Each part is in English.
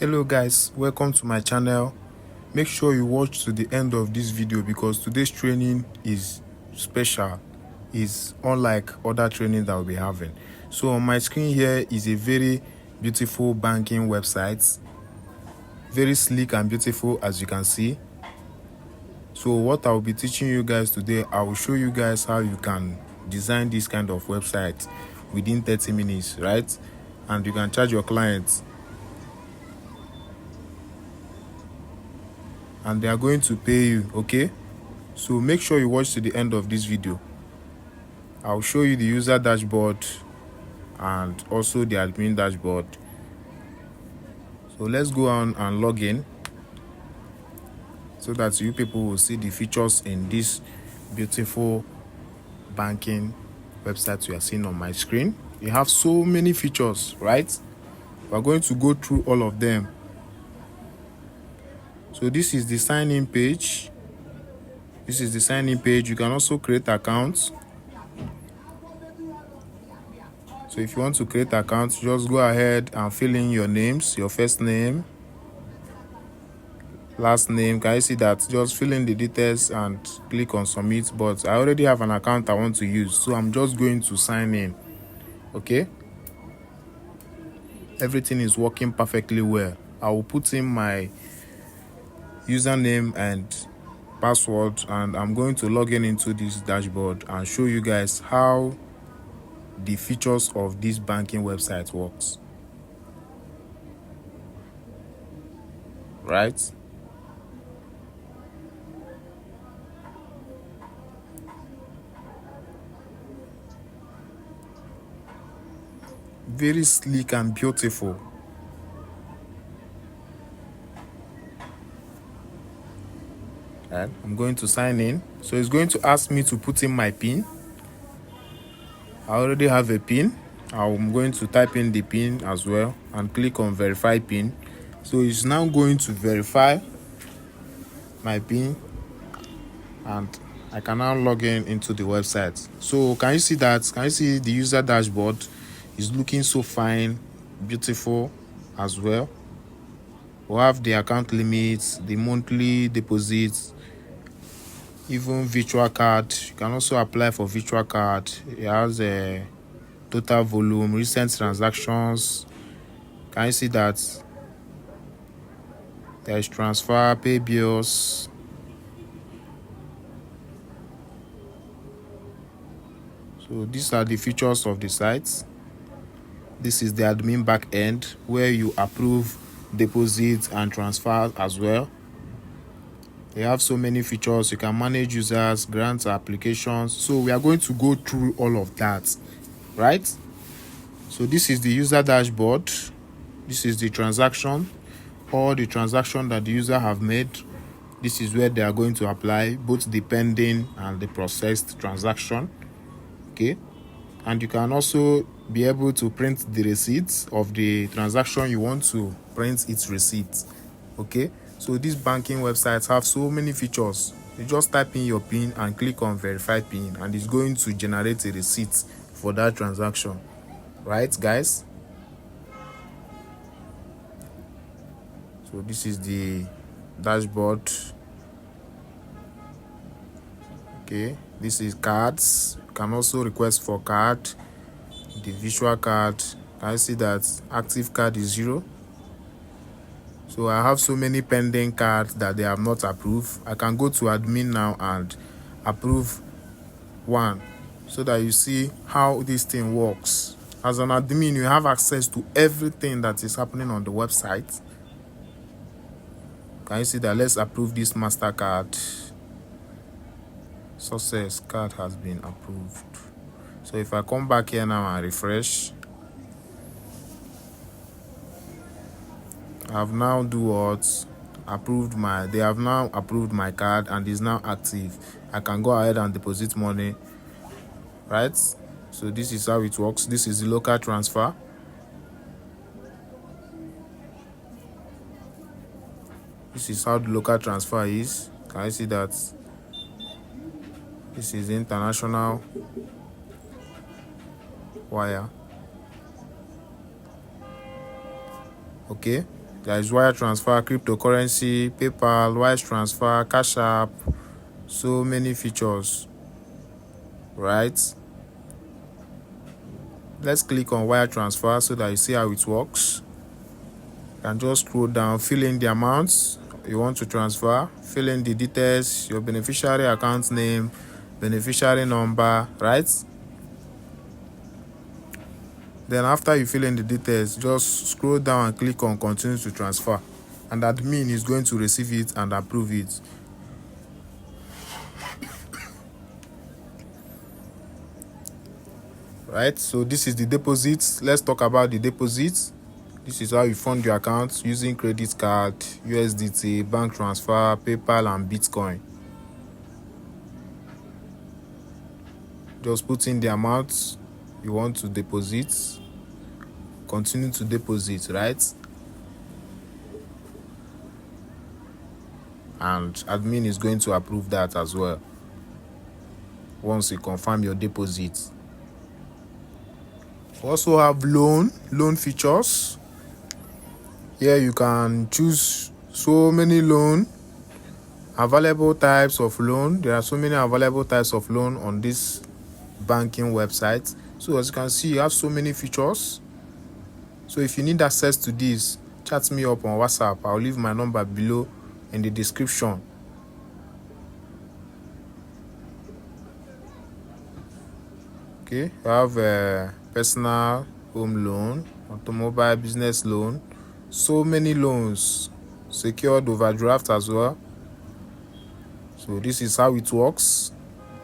Hello guys, welcome to my channel. Make sure you watch to the end of this video because today's training is special, is unlike other training that we'll be having. So on my screen here is a very beautiful banking website, very sleek and beautiful, as you can see. So what I will be teaching you guys today, I will show you guys how you can design this kind of website within 30 minutes, right? And you can charge your clients and they are going to pay you. Okay, so make sure you watch to the end of this video. I'll show you the user dashboard and also the admin dashboard. So let's go on and log in so that you people will see the features in this beautiful banking website you are seeing on my screen. You have so many features, right? We're going to go through all of them. So this is the sign-in page. This is the sign-in page. You can also create accounts. So if you want to create accounts, just go ahead and fill in your names, your first name, last name. Can you see that? Just fill in the details and click on submit. But I already have an account I want to use, so I'm just going to sign in. Okay, everything is working perfectly well. I will put in my username and password and I'm going to log in into this dashboard and show you guys how the features of this banking website works, right? Very sleek and beautiful. Right, I'm going to sign in. So it's going to ask me to put in my PIN. I already have a PIN. I'm going to type in the PIN as well and click on verify PIN. So it's now going to verify my PIN and I can now log in into the website. So can you see that? Can you see the user dashboard is looking so fine, beautiful as well? We have the account limits, the monthly deposits, even virtual card. You can also apply for virtual card. It has a total volume, recent transactions. Can you see that? There is transfer, pay bills. So these are the features of the site. This is the admin back end where you approve deposits and transfers as well. They have so many features. You can manage users, grants, applications. So we are going to go through all of that, right? So this is the user dashboard. This is the transaction, all the transaction that the user have made. This is where they are going to apply both the pending and the processed transaction. Okay, and you can also be able to print the receipts of the transaction you want to print its receipt. Okay, so these banking websites have so many features. You just type in your PIN and click on verify PIN and it's going to generate a receipt for that transaction, right guys? So this is the dashboard. Okay, this is cards. You can also request for card, the visual card. I see that active card is 0. So I have so many pending cards that they have not approved. I can go to admin now and approve one so that you see how this thing works. As an admin, you have access to everything that is happening on the website. Can you see that? Let's approve this MasterCard. Success card has been approved. So if I come back here now and refresh, I have now do what? Approved my, they have now approved my card and is now active. I can go ahead and deposit money, right? So this is how it works. This is the local transfer. This is how the local transfer is. Can you see that? This is international wire. Okay, There is wire transfer, cryptocurrency, PayPal, wire transfer, Cash App, so many features, right? Let's click on wire transfer so that you see how it works. You can just scroll down, fill in the amounts you want to transfer, fill in the details, your beneficiary account name, beneficiary number, right? Then after you fill in the details, just scroll down and click on continue to transfer, and admin is going to receive it and approve it. Right, so this is the deposit. Let's talk about the deposit. This is how you fund your account using credit card, USDT, bank transfer, PayPal, and Bitcoin. Just put in the amount you want to deposit, continue to deposit, right? And admin is going to approve that as well once you confirm your deposit. We also have loan features. Here you can choose so many loan, available types of loan. There are so many available types of loan on this banking website. So as you can see, you have so many features. So if you need access to this, chat me up on WhatsApp. I'll leave my number below in the description. Okay, you have a personal home loan, automobile business loan, so many loans, secured overdraft as well. So this is how it works.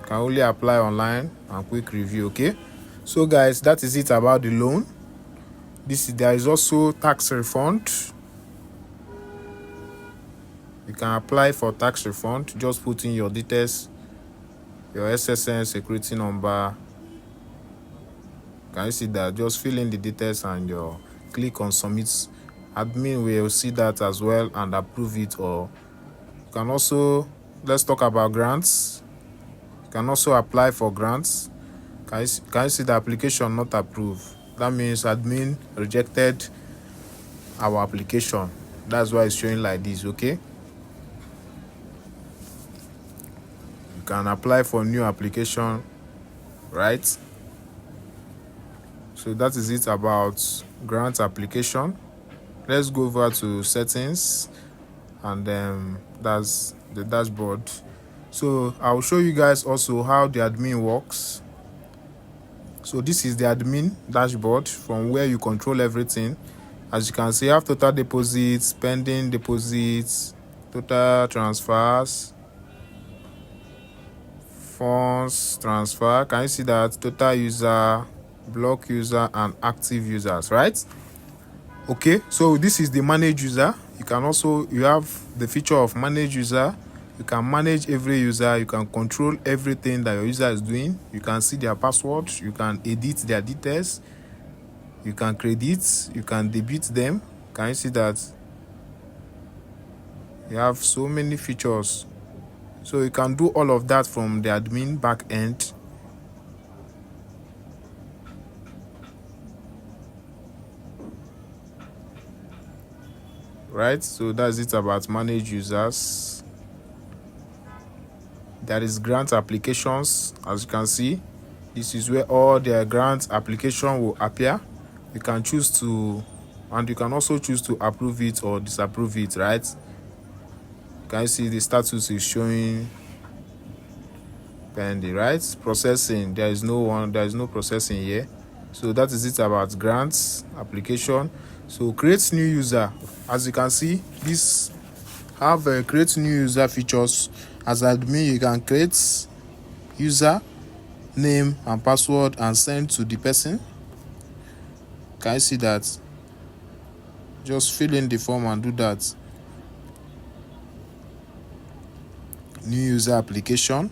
You can only apply online and quick review. Okay, so guys, that is it about the loan. There is also tax refund. You can apply for tax refund. Just put in your details, your SSN, security number. Can you see that? Just fill in the details and your click on submit. Admin will see that as well and approve it. Or you can also, let's talk about grants. You can also apply for grants. Can you see the application not approved? That means admin rejected our application. That's why it's showing like this. Okay, you can apply for new application, right? So that is it about grant application. Let's go over to settings, and then that's the dashboard. So I'll show you guys also how the admin works. So this is the admin dashboard from where you control everything. As you can see, you have total deposits, pending deposits, total transfers, funds transfer. Can you see that? Total user, block user, and active users, right? Okay, so this is the manage user. You have the feature of manage user. You can manage every user. You can control everything that your user is doing. You can see their password. You can edit their details. You can credit. You can debit them. Can you see that? You have so many features. So you can do all of that from the admin back end. Right, so that's it about manage users. There is grant applications. As you can see, this is where all the grant application will appear. You can choose to, and you can also choose to approve it or disapprove it, right? Can you see the status is showing pending, right? Processing, there is no processing here. So that is it about grants application. So create new user. As you can see, this have create new user features. As admin, you can create user name and password and send to the person. Can you see that? Just fill in the form and do that. New user application.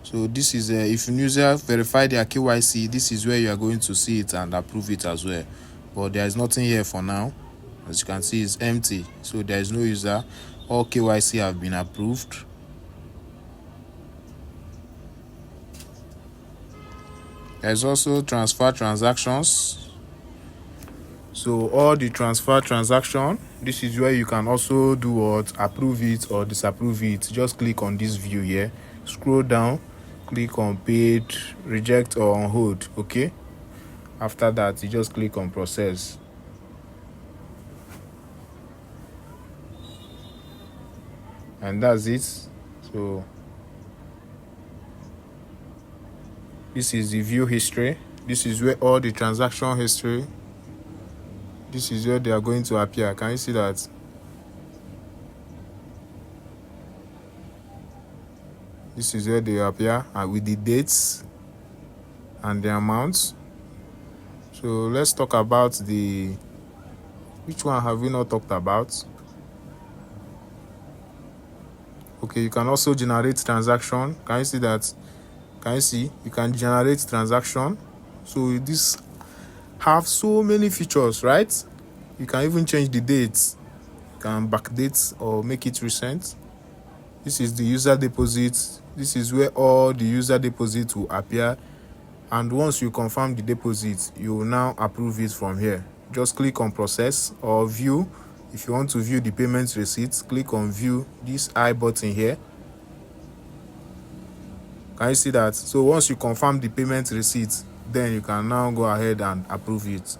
So this is if user verify their KYC, this is where you are going to see it and approve it as well. But there is nothing here for now. As you can see, it's empty, so there is no user. All KYC have been approved. There is also transfer transactions. So all the transfer transaction, this is where you can also do what, approve it or disapprove it. Just click on this view here, scroll down, click on paid, reject or on hold. Okay, after that you just click on process. And that's it. So this is the view history. This is where all the transaction history, this is where they are going to appear. Can you see that? This is where they appear with the dates and the amounts. So let's talk about which one have we not talked about? Okay, you can also generate transaction. Can you see that? Can you see? You can generate transaction. So this have so many features, right? You can even change the dates. You can backdate or make it recent. This is the user deposit. This is where all the user deposit will appear. And once you confirm the deposit, you will now approve it from here. Just click on process or view. If you want to view the payment receipts, click on view, this I button here. Can you see that? So once you confirm the payment receipt, then you can now go ahead and approve it.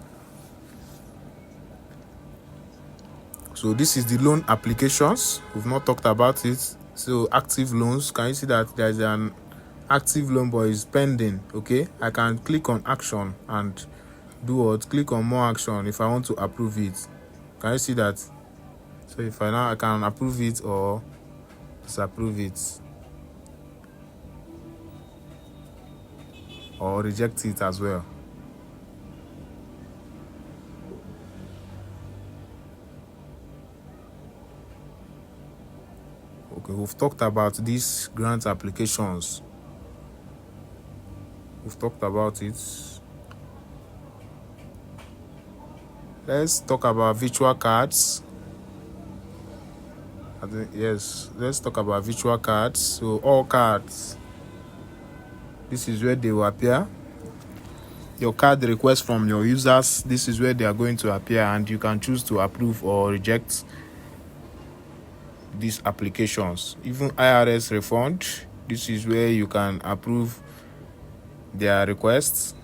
So this is the loan applications. We've not talked about it. So active loans, can you see that there's an active loan but is pending? Okay, I can click on action and do what? Click on more action if I want to approve it. Can you see that? So if I can approve it or disapprove it or reject it as well. Okay, we've talked about these grant applications. We've talked about it. Let's talk about virtual cards. Yes, let's talk about virtual cards. So all cards, this is where they will appear. Your card request from your users, this is where they are going to appear, and you can choose to approve or reject these applications. Even IRS refund, this is where you can approve their requests,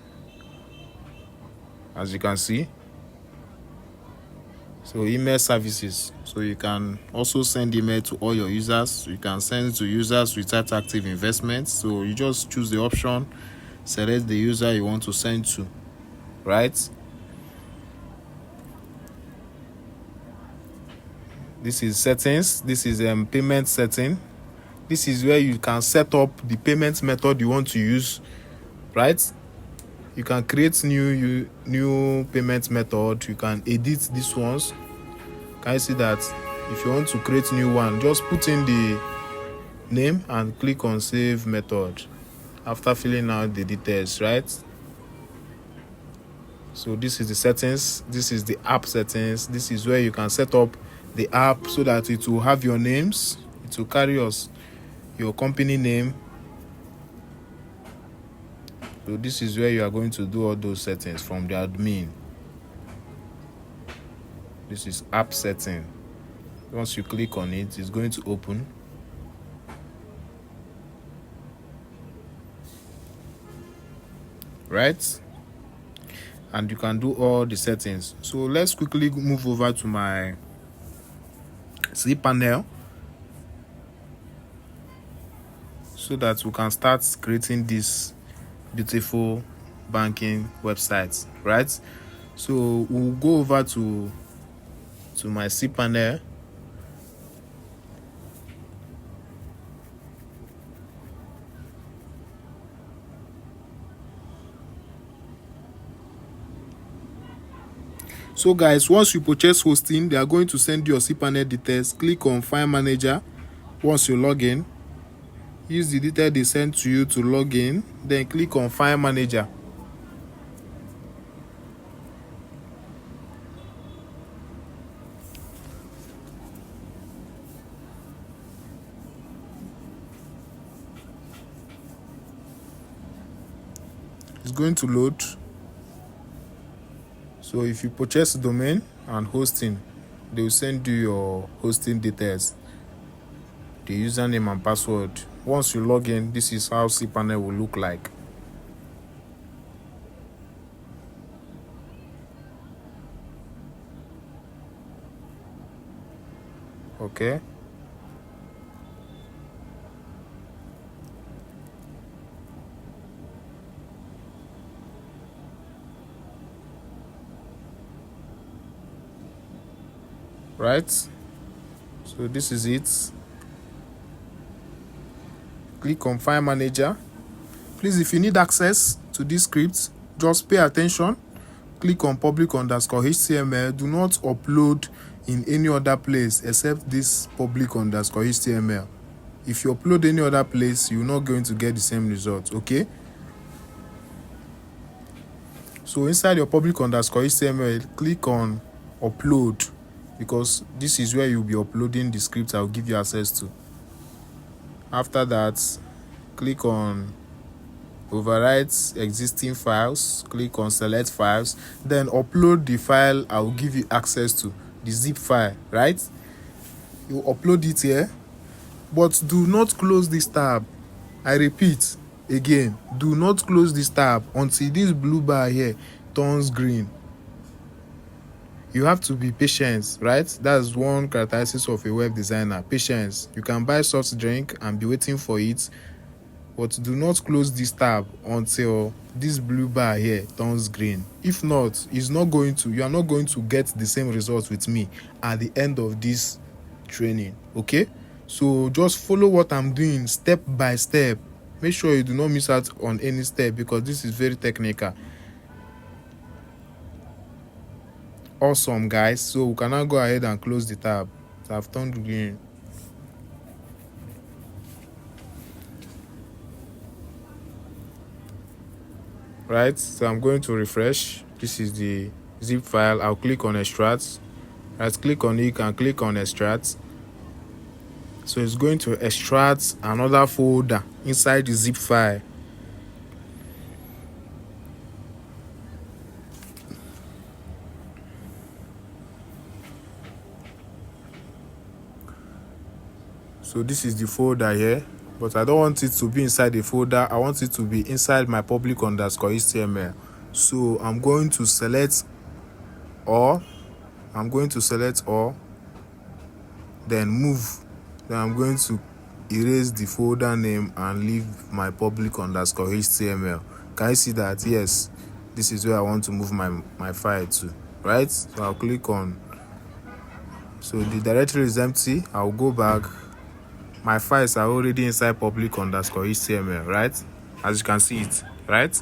as you can see. So email services, so you can also send email to all your users. You can send to users without active investments. So you just choose the option, select the user you want to send to, right? This is settings. This is payment setting. This is where you can set up the payment method you want to use, right? You can create new payment method. You can edit these ones. Can you see that? If you want to create new one, just put in the name and click on save method after filling out the details, right? So this is the settings. This is the app settings. This is where you can set up the app so that it will have your names. It will carry your company name. So this is where you are going to do all those settings from the admin. This is app setting. Once you click on it, it's going to open. Right? And you can do all the settings. So let's quickly move over to my cPanel so that we can start creating this beautiful banking website, right? So we'll go over to my cPanel. So guys, once you purchase hosting, they are going to send you your cPanel details. Click on File Manager. Once you log in, use the detail they send to you to log in, then click on File Manager. It's going to load. So if you purchase domain and hosting, they will send you your hosting details, the username and password. Once you log in, this is how cPanel will look like. Okay. Right. So this is it. Click on File Manager. Please, if you need access to this script, just pay attention. Click on public_HTML. Do not upload in any other place except this public_HTML. If you upload any other place, you're not going to get the same result. Okay. So inside your public_HTML, click on upload, because this is where you'll be uploading the script I'll give you access to. After that, click on overwrite existing files, click on select files, then upload the file I will give you access to, the zip file. Right, you upload it here, but do not close this tab. I repeat again, do not close this tab until this blue bar here turns green. You have to be patient, right? That's one characteristic of a web designer, patience. You can buy soft drink and be waiting for it, but do not close this tab until this blue bar here turns green. If not, you are not going to get the same results with me at the end of this training. Okay, so just follow what I'm doing step by step. Make sure you do not miss out on any step, because this is very technical. Awesome, guys. So we can now go ahead and close the tab. So I've turned green. Right, so I'm going to refresh. This is the zip file. I'll click on extract. Right, click on it and click on extract. So it's going to extract another folder inside the zip file. So this is the folder here, but I don't want it to be inside the folder. I want it to be inside my public_HTML. So I'm going to select all. Then move. Then I'm going to erase the folder name and leave my public_HTML. Can you see that? Yes, this is where I want to move my file to. Right, so I'll click on. So the directory is empty. I'll go back. My files are already inside public_HTML, right? As you can see it, right?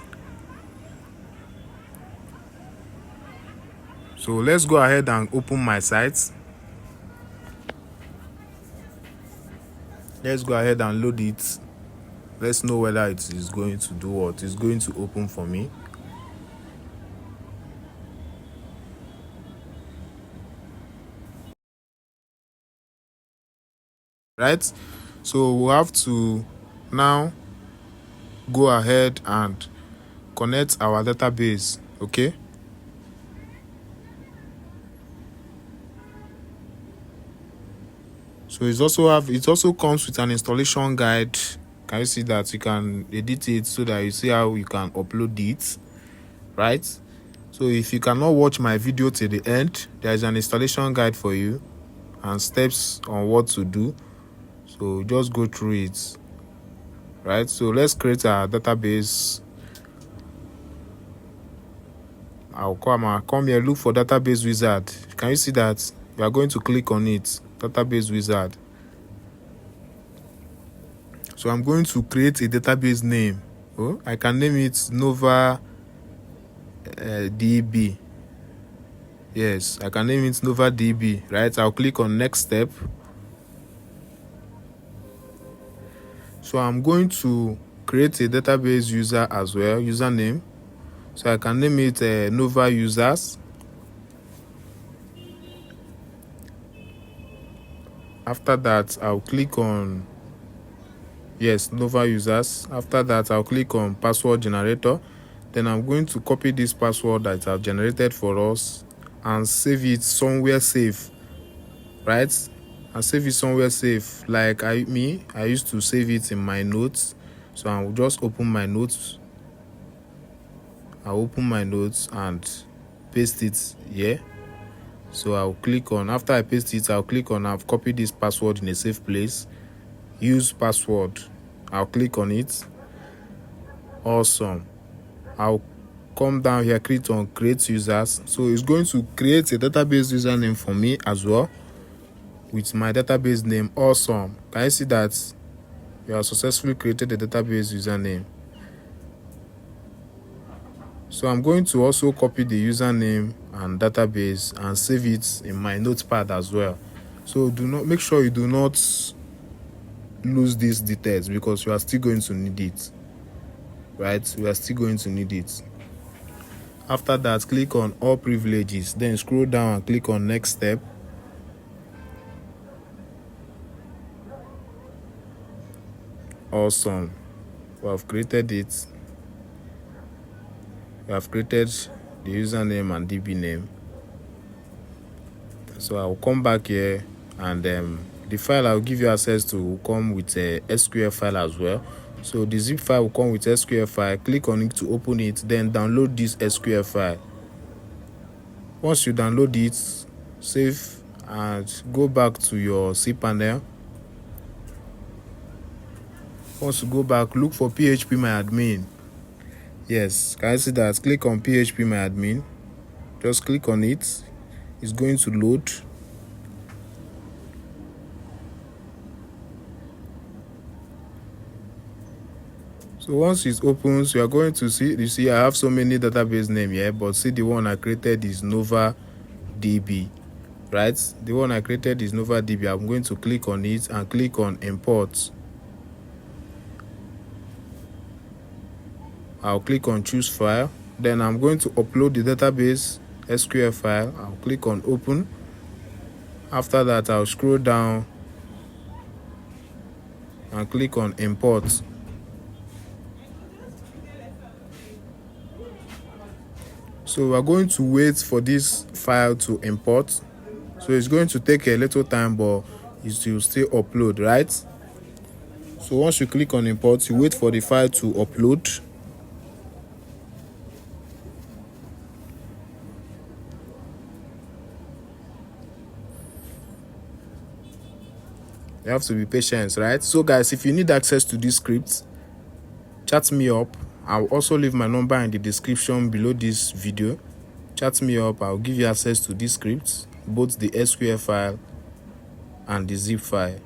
So let's go ahead and open my site. Let's go ahead and load it. Let's know whether it is going to do what. It's going to open for me. Right, so we'll have to now go ahead and connect our database. Okay, so it also comes with an installation guide. Can you see that? You can edit it so that you see how you can upload it. Right, so if you cannot watch my video till the end, there is an installation guide for you and steps on what to do. So just go through it. Right, so let's create a database. I'll come here, look for database wizard. Can you see that? You are going to click on it, database wizard. So I'm going to create a database name. I can name it Nova DB. Yes, I can name it Nova DB. Right, I'll click on next step. So I'm going to create a database user as well, username. So I can name it Nova users. After that, I'll click on Nova users. After that, I'll click on password generator. Then I'm going to copy this password that I've generated for us and save it somewhere safe, right? And save it somewhere safe. Like I used to save it in my notes. So I'll just open my notes. I'll open my notes and paste it here. So I'll click on, after I paste it, I'll click on, I've copied this password in a safe place. Use password. I'll click on it. Awesome. I'll come down here, click on create users. So it's going to create a database username for me as well with my database name. Awesome. Can you see that you have successfully created a database username? So I'm going to also copy the username and database and save it in my notepad as well. So make sure you do not lose these details, because you are still going to need it, right? We are still going to need it. After that, click on all privileges, then scroll down and click on next step. Awesome. We have created it. We have created the username and DB name. So I'll come back here, and the file I'll give you access to will come with a SQL file as well. So the zip file will come with SQL file. Click on it to open it, then download this SQL file. Once you download it, save and go back to your cPanel. Once you go back, look for phpMyAdmin. Yes, can you see that? Click on phpMyAdmin. Just click on it. It's going to load. So once it opens, you are going to see, you see I have so many database name here, but see the one I created is NovaDB, right? The one I created is NovaDB. I'm going to click on it and click on import. I'll click on choose file. Then I'm going to upload the database SQL file. I'll click on open. After that, I'll scroll down and click on import. So we're going to wait for this file to import. So it's going to take a little time, but it will still upload, right? So once you click on import, you wait for the file to upload. You have to be patient, right? So guys, if you need access to this script, chat me up. I'll also leave my number in the description below this video. Chat me up. I'll give you access to this script, both the SQL file and the zip file.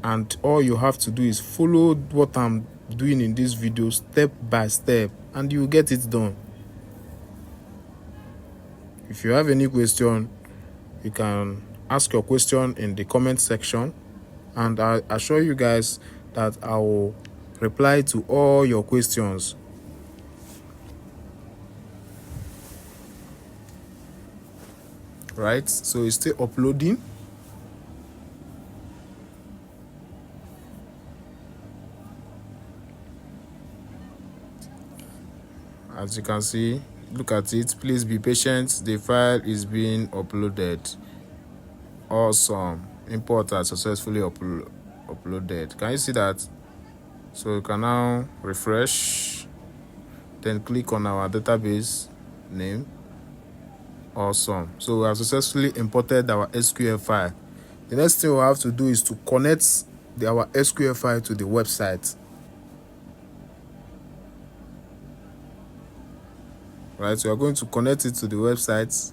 And all you have to do is follow what I'm doing in this video step by step, and you will get it done. If you have any question, you can ask your question in the comment section, and I assure you guys that I will reply to all your questions. Right, so it's still uploading. As you can see, look at it. Please be patient. The file is being uploaded. Awesome. Import has successfully uploaded. Can you see that? So you can now refresh, then click on our database name. Awesome. So we have successfully imported our SQL file. The next thing we have to do is to connect our SQL file to the website. Right, so we are going to connect it to the website.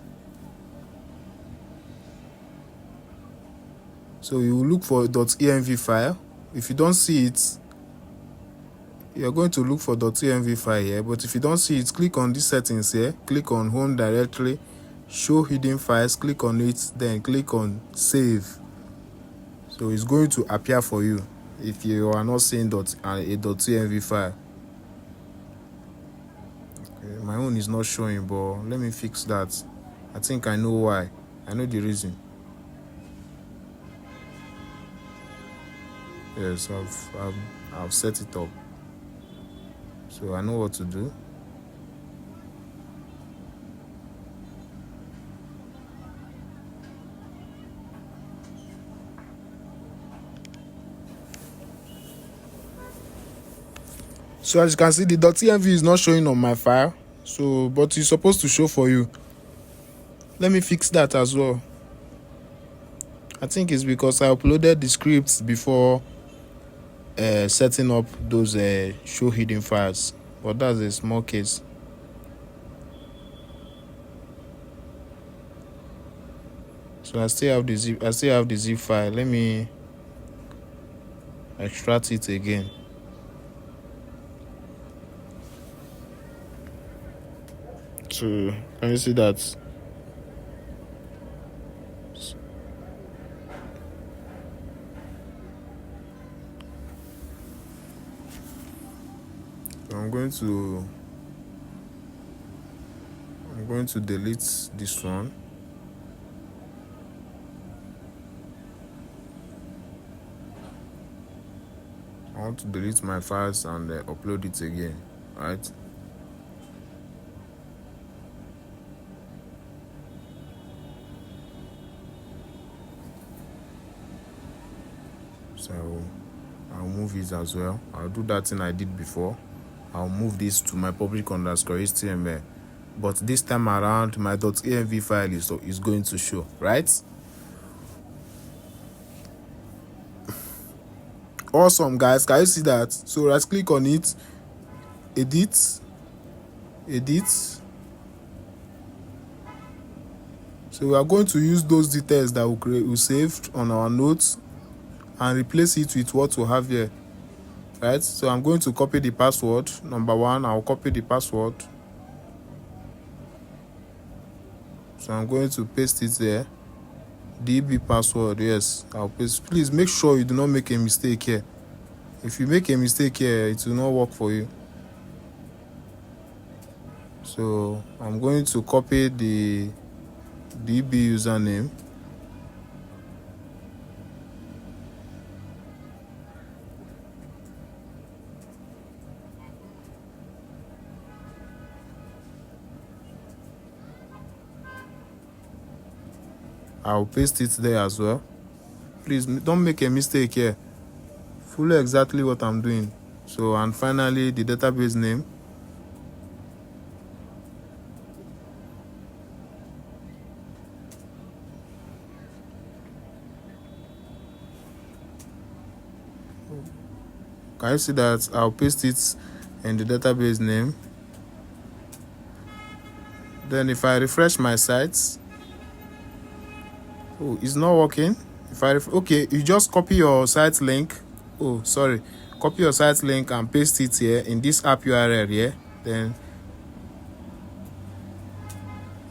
So you will look for .env file. If you don't see it, you're going to look for .env file here. But if you don't see it, click on this settings here. Click on home directory, show hidden files. Click on it, then click on save. So it's going to appear for you if you are not seeing a .env file. Okay, my own is not showing, but let me fix that. I think I know why. I know the reason. Yes, I've set it up. So I know what to do. So as you can see, the .env is not showing on my file, so but it's supposed to show for you. Let me fix that as well. I think it's because I uploaded the scripts before setting up those show hidden files, but that's a small case. So I still have the zip file. Let me extract it again. So can you see that? So I'm going to delete this one. I want to delete my files and upload it again, right? So I'll move it as well. I'll do that thing I did before. I'll move this to my public_HTML, but this time around my .env file is going to show, right? Awesome, guys. Can you see that? So let's click on it, edit. So we are going to use those details that we saved on our notes and replace it with what we have here, right? So I'm going to copy the password. Number one, I'll copy the password. So I'm going to paste it there. DB password, yes, I'll paste. Please make sure you do not make a mistake here. If you make a mistake here, it will not work for you. So I'm going to copy the DB username. I'll paste it there as well. Please don't make a mistake here. Follow exactly what I'm doing. So, and finally the database name. Can you see that? I'll paste it in the database name. Then if I refresh my sites, oh, it's not working. If I okay, you just copy your site link. Oh, sorry, copy your site link and paste it here in this app URL here. Then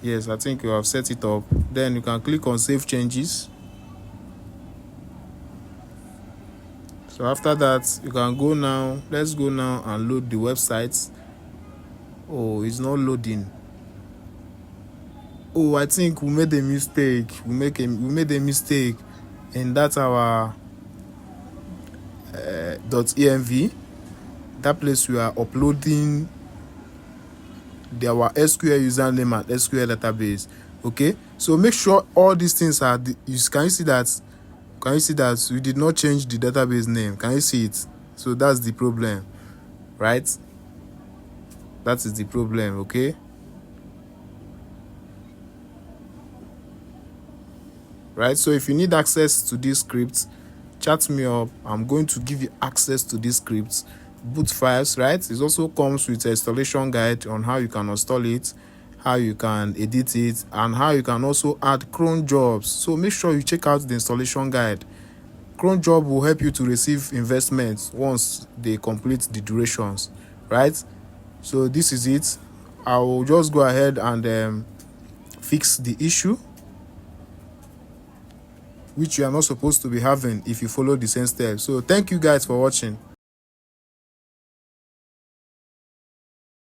yes, I think you have set it up. Then you can click on save changes. So after that, you can go now. Let's go now and load the website. Oh, it's not loading. Oh, I think we made a mistake. We made a mistake in that our .env. That place we are uploading our SQL username and SQL database. Okay, so make sure all these things are. Can you see that? Can you see that we did not change the database name? Can you see it? So that's the problem, right? That is the problem. Okay. Right, so if you need access to this script, chat me up. I'm going to give you access to these scripts, boot files, right? It also comes with an installation guide on how you can install it, how you can edit it, and how you can also add cron jobs. So make sure you check out the installation guide. Cron job will help you to receive investments once they complete the durations, right? So this is it. I will just go ahead and fix the issue, which you are not supposed to be having if you follow the same steps. So thank you guys for watching.